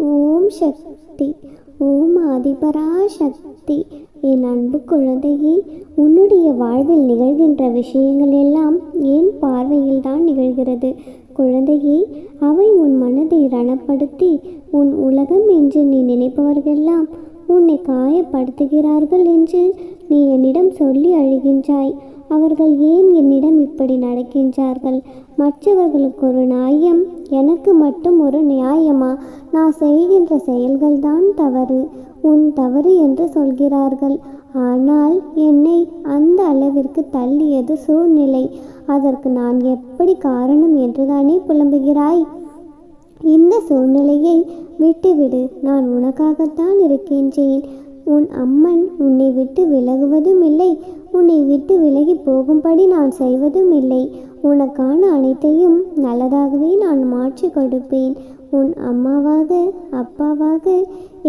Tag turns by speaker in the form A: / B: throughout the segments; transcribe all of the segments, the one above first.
A: ஓம் சக்தி. ஓம் ஆதிபராசக்தி. என் அன்பு குழந்தையே, உன்னுடைய வாழ்வில் நிகழ்கின்ற விஷயங்கள் எல்லாம் என் பார்வையில் தான் நிகழ்கிறது. குழந்தையே, அவை உன் மனதை ரணப்படுத்தி உன் உலகம் என்று நீ நினைப்பவர்களெல்லாம் உன்னை காயப்படுத்துகிறார்கள் என்று நீ என்னிடம் சொல்லி அழுகின்றாய். அவர்கள் ஏன் என்னிடம் இப்படி நடக்கின்றார்கள்? மற்றவர்களுக்கு ஒரு நியாயம், எனக்கு மட்டும் ஒரு நியாயமா? நான் செய்கின்ற செயல்கள்தான் தவறு, உன் தவறு என்று சொல்கிறார்கள். ஆனால் என்னை அந்த அளவிற்கு தள்ளியது சூழ்நிலை. அதற்கு நான் எப்படி காரணம் என்றுதானே புலம்புகிறாய்? இந்த சூழ்நிலையை விட்டுவிடு. நான் உனக்காகத்தான் இருக்கின்றேன். உன் அம்மன் உன்னை விட்டு விலகுவதும் இல்லை, உன்னை விட்டு விலகி போகும்படி நான் செய்வதும் இல்லை. உனக்கான அனைத்தையும் நல்லதாகவே நான் மாற்றி கொடுப்பேன். உன் அம்மாவாக அப்பாவாக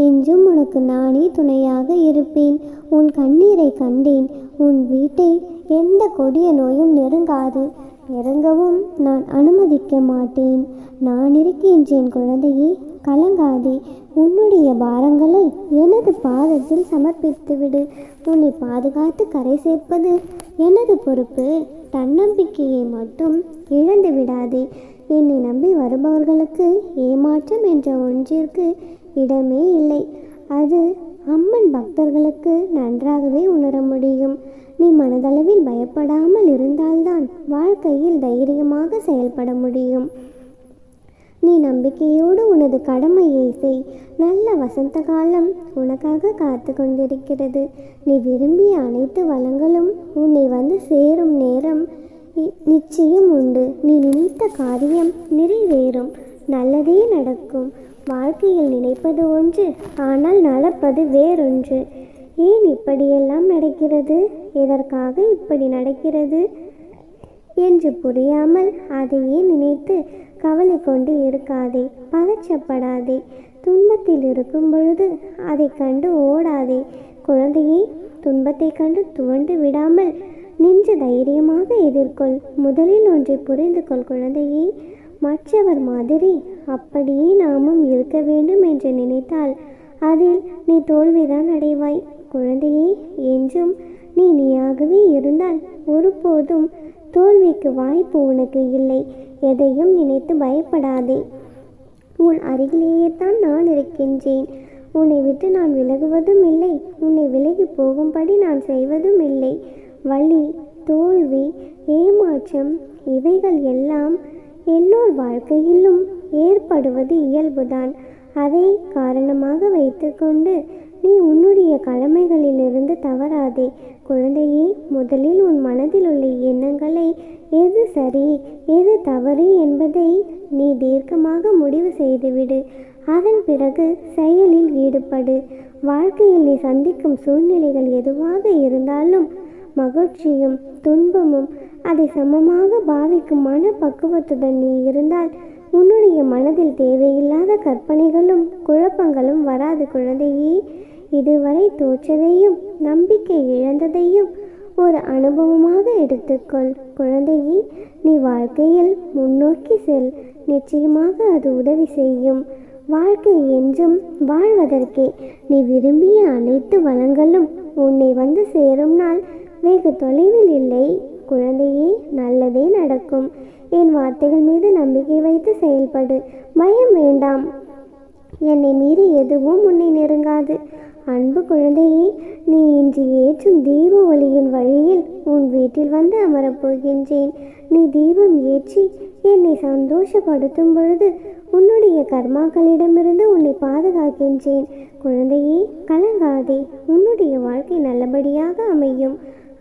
A: என்றும் உனக்கு நானே துணையாக இருப்பேன். உன் கண்ணீரை கண்டேன். உன் வீட்டை எந்த கொடிய நோயும் நெருங்காது, நெருங்கவும் நான் அனுமதிக்க மாட்டேன். நான் இருக்கின்றேன் குழந்தையே, கலங்காதே. உன்னுடைய பாரங்களை எனது பாதத்தில் சமர்ப்பித்துவிடு. உன்னை பாதுகாத்து கரை சேர்ப்பது எனது பொறுப்பு. தன்னம்பிக்கையை மட்டும் இழந்து விடாதே. என்னை நம்பி வருபவர்களுக்கு ஏமாற்றம் என்ற ஒன்றிற்கு இடமே இல்லை. அது அம்மன் பக்தர்களுக்கு நன்றாகவே உணர முடியும். நீ மனதளவில் பயப்படாமல் இருந்தால்தான் வாழ்க்கையில் தைரியமாக செயல்பட முடியும். நீ நம்பிக்கையோடு உனது கடமையை செய். நல்ல வசந்த காலம் உனக்காக காத்து கொண்டிருக்கிறது. நீ விரும்பிய அனைத்து வளங்களும் உன்னை வந்து சேரும் நேரம் நிச்சயம் உண்டு. நீ நினைத்த காரியம் நிறைவேறும், நல்லதே நடக்கும். வாழ்க்கையில் நினைப்பது ஒன்று, ஆனால் நடப்பது வேறொன்று. ஏன் இப்படியெல்லாம் நடக்கிறது, எதற்காக இப்படி நடக்கிறது என்று புரியாமல் அதையே நினைத்து கவலை கொண்டு இருக்காதே, பதற்றப்படாதே. துன்பத்தில் இருக்கும் பொழுது அதை கண்டு ஓடாதே. குழந்தையே, துன்பத்தை கண்டு துவண்டு விடாமல் நின்று தைரியமாக எதிர்கொள். முதலில் ஒன்றை புரிந்து கொள் குழந்தையே, மற்றவர் மாதிரி அப்படியே நாமும் இருக்க வேண்டும் என்று நினைத்தால் அதில் நீ தோல்விதான் அடைவாய். குழந்தையே, என்றும் நீ நீயாகவே இருந்தால் ஒருபோதும் தோல்விக்கு வாய்ப்பு உனக்கு இல்லை. எதையும் நினைத்து பயப்படாதே. உன் அருகிலேயே தான் நான் இருக்கின்றேன். உன்னை விட்டு நான் விலகுவதும் இல்லை, உன்னை விலகி போகும்படி நான் செய்வதும் இல்லை. வலி, தோல்வி, ஏமாற்றம் இவைகள் எல்லாம் எல்லோர் வாழ்க்கையிலும் ஏற்படுவது இயல்புதான். அதை காரணமாக வைத்துக்கொண்டு நீ உன்னுடைய கடமைகளிலிருந்து தவறாதே. குழந்தையே, முதலில் உன் மனதில் உள்ள எண்ணங்களை எது சரி எது தவறு என்பதை நீ தீர்க்கமாக முடிவு செய்துவிடு. அதன் பிறகு செயலில் ஈடுபடு. வாழ்க்கையில் நீ சந்திக்கும் சூழ்நிலைகள் எதுவாக இருந்தாலும் மகிழ்ச்சியும் துன்பமும் அதை சமமாக பாவிக்கும் மனப்பக்குவத்துடன் நீ இருந்தால் உன்னுடைய மனதில் தேவையில்லாத கற்பனைகளும் குழப்பங்களும் வராது. குழந்தையே, இதுவரை தோற்றதையும் நம்பிக்கை இழந்ததையும் ஒரு அனுபவமாக எடுத்துக்கொள். குழந்தையே, நீ வாழ்க்கையில் முன்னோக்கி செல். நிச்சயமாக அது உதவி செய்யும். வாழ்க்கை என்றும் வாழ்வதற்கே. நீ விரும்பிய அனைத்து வளங்களும் உன்னை வந்து சேரும் நாள் வெகு தொலைவில் இல்லை. குழந்தையே, நல்லதே நடக்கும். என் வார்த்தைகள் மீது நம்பிக்கை வைத்து செயல்படு. பயம் வேண்டாம். என்னை மீறி எதுவும் உன்னை நெருங்காது. அன்பு குழந்தையே, நீ இன்று ஏற்றும் தீப ஒளியின் வழியில் உன் வீட்டில் வந்து அமரப்போகின்றேன். நீ தீபம் ஏற்றி என்னை சந்தோஷப்படுத்தும் பொழுது உன்னுடைய கர்மாக்களிடமிருந்து உன்னை பாதுகாக்கின்றேன். குழந்தையே, கலங்காதே. உன்னுடைய வாழ்க்கை நல்லபடியாக அமையும்.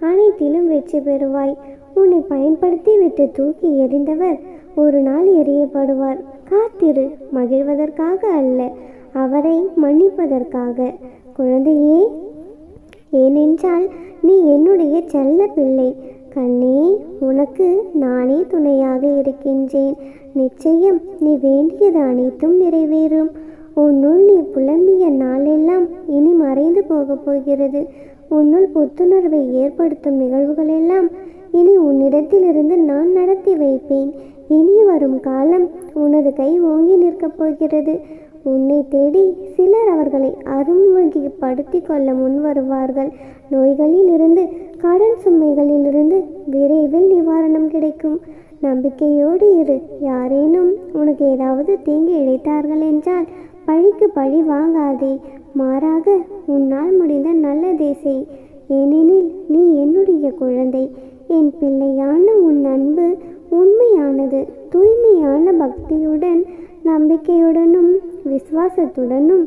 A: அனைத்திலும் வெற்றி பெறுவாய். உன்னை பயன்படுத்தி விட்டு தூக்கி எறிந்தவர் ஒரு நாள் எறியப்படுவார். காத்திரு, மகிழ்வதற்காக அல்ல, அவரை மன்னிப்பதற்காக. குழந்தையே, ஏனென்றால் நீ என்னுடைய செல்ல பிள்ளை. கண்ணே, உனக்கு நானே துணையாக இருக்கின்றேன். நிச்சயம் நீ வேண்டியது அனைத்தும் நிறைவேறும். உன்னுள் நீ புலம்பிய நாளெல்லாம் இனி மறைந்து போகப் போகிறது. உன்னுள் புத்துணர்வை ஏற்படுத்தும் நிகழ்வுகளெல்லாம் இனி உன்னிடத்திலிருந்து நான் நடத்தி வைப்பேன். இனி வரும் காலம் உனது கை ஓங்கி நிற்கப் போகிறது. உன்னை தேடி சிலர் அவர்களை அறிமுகப்படுத்தி கொள்ள முன் வருவார்கள். நோய்களில் இருந்து, கடன் சுமைகளிலிருந்து விரைவில் நிவாரணம் கிடைக்கும். நம்பிக்கையோடு இரு. யாரேனும் உனக்கு ஏதாவது தீங்கு இழைத்தார்கள் என்றால் பழிக்கு பழி வாங்காதே. மாறாக உன்னால் முடிந்த நல்லதே செய். ஏனெனில் நீ என்னுடைய குழந்தை. என் பிள்ளையான உன் அன்பு உண்மையானது. தூய்மையான பக்தியுடன், நம்பிக்கையுடனும் விசுவாசத்துடனும்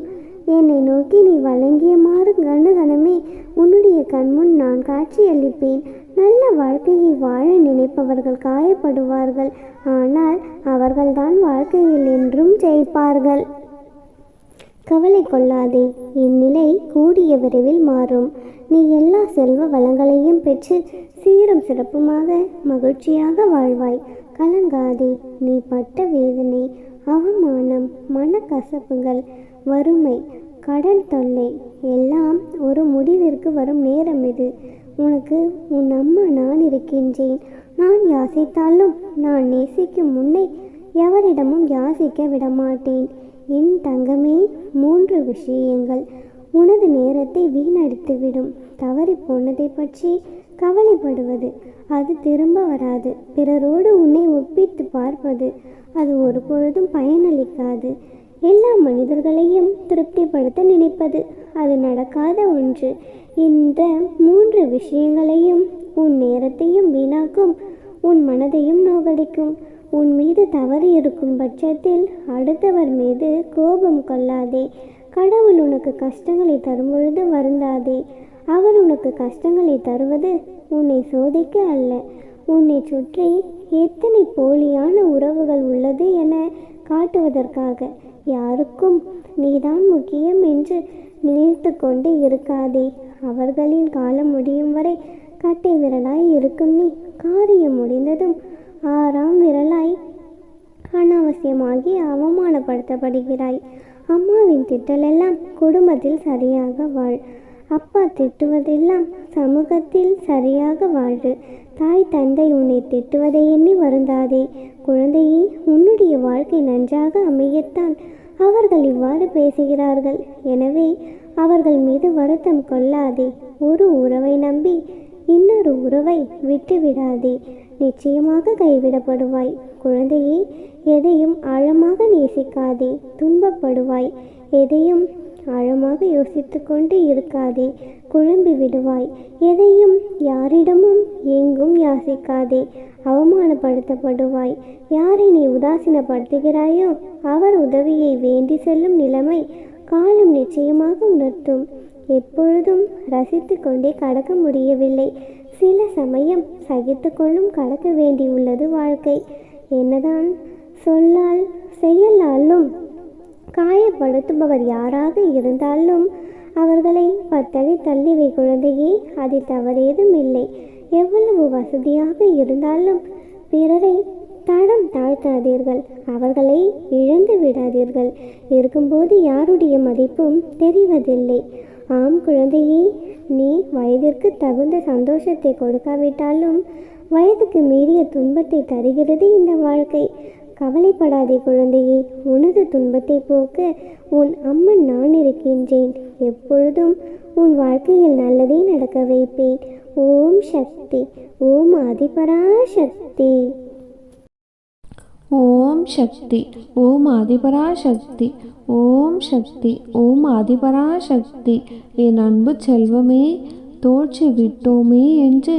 A: என்னை நோக்கி நீ வழங்கியமாறு கணமே உன்னுடைய கண்முன் நான் காட்சியளிப்பேன். நல்ல வாழ்க்கையை வாழ நினைப்பவர்கள் காயப்படுவார்கள், ஆனால் அவர்கள்தான் வாழ்க்கையில் என்றும் ஜெயிப்பார்கள். கவலை கொள்ளாதே, இந்நிலை கூடிய விரைவில் மாறும். நீ எல்லா செல்வ வளங்களையும் பெற்று சீரும் சிறப்புமாக மகிழ்ச்சியாக வாழ்வாய். கலங்காதே. நீ பட்ட வேதனை, அவமானம், மனக்கசப்புகள், வறுமை, கடன் தொல்லை எல்லாம் ஒரு முடிவிற்கு வரும் நேரம் இது. உனக்கு உன் அம்மா நான் இருக்கின்றேன். நான் யாசித்தாலும் நான் நேசிக்கும் உன்னை எவரிடமும் யாசிக்க விடமாட்டேன். என் தங்கமே, 3 விஷயங்கள் உனது நேரத்தை வீணடித்துவிடும். தவறி போனதை பற்றி கவலைப்படுவது, அது திரும்ப வராது. பிறரோடு உன்னை ஒப்பிட்டு பார்ப்பது, அது ஒரு பொழுதும் பயனளிக்காது. எல்லா மனிதர்களையும் திருப்திப்படுத்த நினைப்பது, அது நடக்காத ஒன்று. இந்த 3 விஷயங்களையும் உன் நேரத்தையும் வீணாக்கும், உன் மனதையும் நோகடிக்கும். உன் மீது தவறு இருக்கும் பட்சத்தில் அடுத்தவர் மீது கோபம் கொள்ளாதே. கடவுள் உனக்கு கஷ்டங்களை தரும்பொழுது வருந்தாதே. அவர் உனக்கு கஷ்டங்களை தருவது உன்னை சோதிக்க அல்ல, உன்னை சுற்றி எத்தனை போலியான உறவுகள் உள்ளது என காட்டுவதற்காக. யாருக்கும் நீதான் முக்கியம் என்று நினைத்து கொண்டு இருக்காதே. அவர்களின் காலம் முடியும் வரை கட்டை விரலாய் இருக்கும் நீ, காரியம் முடிந்ததும் 6ஆம் விரலாய் அனாவசியமாகி அவமானப்படுத்தப்படுகிறாய். அம்மாவின் திட்டலெல்லாம் குடும்பத்தில் சரியாக வாழ். அப்பா திட்டுவதெல்லாம் சமூகத்தில் சரியாக வாழு. தாய் தந்தை உன்னை திட்டுவதை எண்ணி வருந்தாதே. குழந்தையே, உன்னுடைய வாழ்க்கை நன்றாக அமையத்தான் அவர்கள் இவ்வாறு பேசுகிறார்கள். எனவே அவர்கள் மீது வருத்தம் கொள்ளாதே. ஒரு உறவை நம்பி இன்னொரு உறவை விட்டுவிடாதே. நிச்சயமாக கைவிடப்படுவாய். குழந்தையே, எதையும் ஆழமாக நேசிக்காதே, துன்பப்படுவாய். எதையும் ஆழமாக யோசித்து கொண்டு இருக்காதே, குழம்பி விடுவாய். எதையும் யாரிடமும் எங்கும் யாசிக்காதே, அவமானப்படுத்தப்படுவாய். யாரை நீ உதாசீனப்படுத்துகிறாயோ அவர் உதவியை வேண்டி செல்லும் நிலைமை காலம் நிச்சயமாக உணர்த்தும். எப்பொழுதும் ரசித்து கொண்டே கடக்க முடியவில்லை. சில சமயம் சகித்து கொள்ளும் கடக்க வேண்டியுள்ளது வாழ்க்கை. என்னதான் சொல்லால் செயலாலும் காயப்படுத்துபவர் யாராக இருந்தாலும் அவர்களை 10 அடி தள்ளிவை. குழந்தையே, அதில் தவறேதும் இல்லை. எவ்வளவு வசதியாக இருந்தாலும் பிறரை தடம் தாழ்த்தாதீர்கள், அவர்களை இழந்து விடாதீர்கள். இருக்கும்போது யாருடைய மதிப்பும் தெரிவதில்லை. ஆம் குழந்தையே, நீ வயதிற்கு தகுந்த சந்தோஷத்தை கொடுக்காவிட்டாலும் வயதுக்கு மீறிய துன்பத்தை தருகிறது இந்த வாழ்க்கை. கவலைப்படாதே குழந்தையே, உனது துன்பத்தை போக்க உன் அம்மன் நான் இருக்கின்றேன். எப்பொழுதும் உன் வாழ்க்கையில் நல்லதே நடக்க வைப்பேன். ஓம் சக்தி. ஓம் ஆதிபராசக்தி.
B: ஓம் சக்தி. ஓம் ஆதிபராசக்தி. ஓம் சக்தி. ஓம் ஆதிபராசக்தி. என் அன்பு செல்வமே, தோற்று விட்டோமே என்று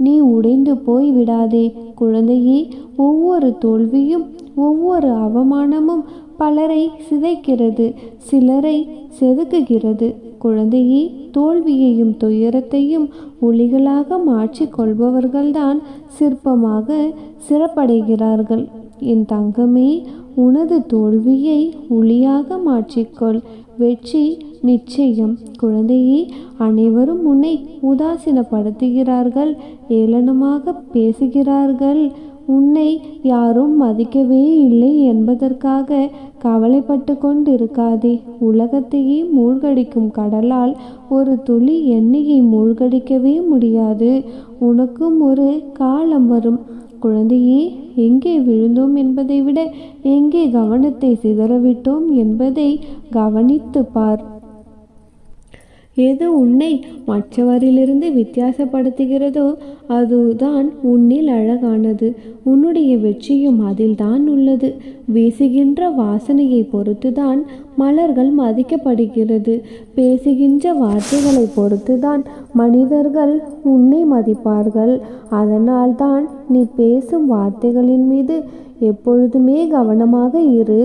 B: நீ உடைந்து போய் விடாதே. குழந்தையே, ஒவ்வொரு தோல்வியும் ஒவ்வொரு அவமானமும் பலரை சிதைக்கிறது, சிலரை செதுக்குகிறது. குழந்தையே, தோல்வியையும் துயரத்தையும் ஒளிகளாக மாற்றிக் கொள்பவர்கள்தான் சிற்பமாக சிறப்படைகிறார்கள். என் தங்கமே, உனது தோல்வியை ஒளியாக மாற்றிக்கொள். வெற்றி நிச்சயம். குழந்தையே, அனைவரும் உன்னை உதாசீனப்படுத்துகிறார்கள், ஏளனமாக பேசுகிறார்கள். உன்னை யாரும் மதிக்கவே இல்லை என்பதற்காக கவலைப்பட்டு கொண்டிருக்காதே. உலகத்தையே மூழ்கடிக்கும் கடலால் ஒரு துளி எண்ணெயை மூழ்கடிக்கவே முடியாது. உனக்கும் ஒரு காலம் வரும். குழந்தையே, எங்கே விழுந்தோம் என்பதை விட எங்கே கவனத்தை சிதறவிட்டோம் என்பதை கவனித்து பார். எது உன்னை மற்றவரிலிருந்து வித்தியாசப்படுத்துகிறதோ அதுதான் உன்னில் அழகானது. உன்னுடைய வெற்றியும் அதில்தான் உள்ளது. வீசுகின்ற வாசனையை பொறுத்துதான் மலர்கள் மதிக்கப்படுகிறது. பேசுகின்ற வார்த்தைகளை பொறுத்துதான் மனிதர்கள் உன்னை மதிப்பார்கள். அதனால்தான் நீ பேசும் வார்த்தைகளின் மீது எப்பொழுதுமே கவனமாக இரு.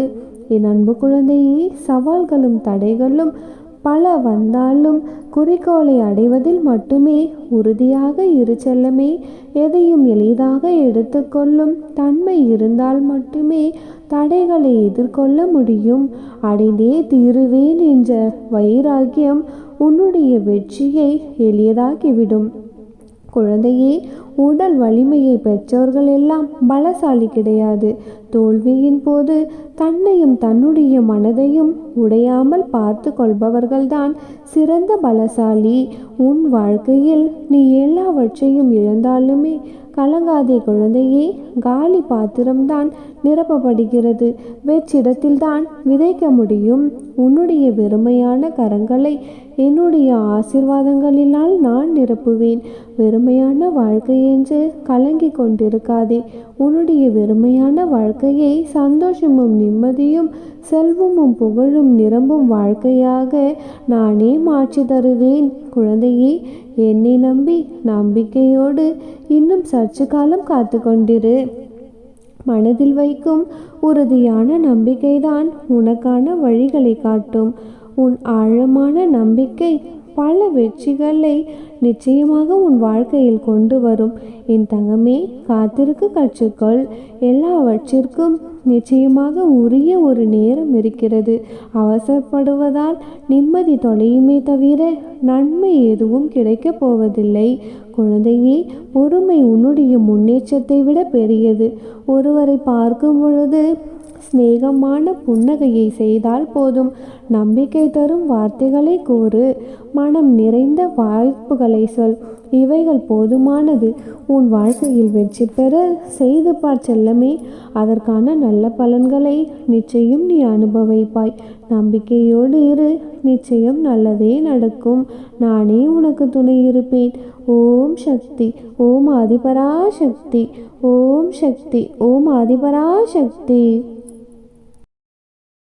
B: என் அன்பு குழந்தையே, சவால்களும் தடைகளும் பல வந்தாலும் குறிக்கோளை அடைவதில் மட்டுமே உறுதியாக இரு செல்லமே. எதையும் எளிதாக எடுத்துக்கொள்ளும் தன்மை இருந்தால் மட்டுமே தடைகளை எதிர்கொள்ள முடியும். அடைந்தே தீருவேன் என்ற வைராக்கியம் உன்னுடைய வெற்றியை எளியதாக்கிவிடும். குழந்தையே, உடல் வலிமையை பெற்றவர்கள் எல்லாம் பலசாலி கிடையாது. தோல்வியின் போது தன்னையும் தன்னுடைய மனதையும் உடையாமல் பார்த்து கொள்பவர்கள்தான் சிறந்த பலசாலி. உன் வாழ்க்கையில் நீ எல்லாவற்றையும் இழந்தாலுமே கலங்காதே குழந்தையே. காலி பாத்திரம்தான் நிரப்பப்படுகிறது. வெற்றிடத்தில்தான் விதைக்க முடியும். உன்னுடைய வெறுமையான கரங்களை என்னுடைய ஆசீர்வாதங்களினால் நான் நிரப்புவேன். வெறுமையான வாழ்க்கை என்று கலங்கி கொண்டிருக்காதே. உன்னுடைய வெறுமையான வாழ்க்கையை சந்தோஷமும் நிம்மதியும் செல்வமும் புகழும் நிரம்பும் வாழ்க்கையாக நானே மாற்றி தருவேன். குழந்தையே, என்னை நம்பி நம்பிக்கையோடு இன்னும் சற்று காலம் காத்து கொண்டிரு. மனதில் வைக்கும் உறுதியான நம்பிக்கைதான் உனக்கான வழிகளை காட்டும். உன் ஆழமான நம்பிக்கை பல வெற்றிகளை நிச்சயமாக உன் வாழ்க்கையில் கொண்டு வரும். என் தங்கமே, காத்திருக்க கற்றுக்கொள். எல்லாவற்றிற்கும் நிச்சயமாக உரிய ஒரு நேரம் இருக்கிறது. அவசரப்படுவதால் நிம்மதி தொலையுமே தவிர நன்மை எதுவும் கிடைக்கப் போவதில்லை. குழந்தையே, பொறுமை உன்னுடைய முன்னேற்றத்தை விட பெரியது. ஒருவரை பார்க்கும் பொழுது சிநேகமான புன்னகையை செய்தால் போதும். நம்பிக்கை தரும் வார்த்தைகளை கூறு. மனம் நிறைந்த வாய்ப்புகளை சொல். இவைகள் போதுமானது. உன் வாழ்க்கையில் வெற்றி பெற செய்து பார் செல்லமே. அதற்கான நல்ல பலன்களை நிச்சயம் நீ அனுபவிப்பாய். நம்பிக்கையோடு இரு. நிச்சயம் நல்லதே நடக்கும். நானே உனக்கு துணை இருப்பேன். ஓம் சக்தி. ஓம் ஆதிபராசக்தி. ஓம் சக்தி. ஓம் ஆதிபராசக்தி.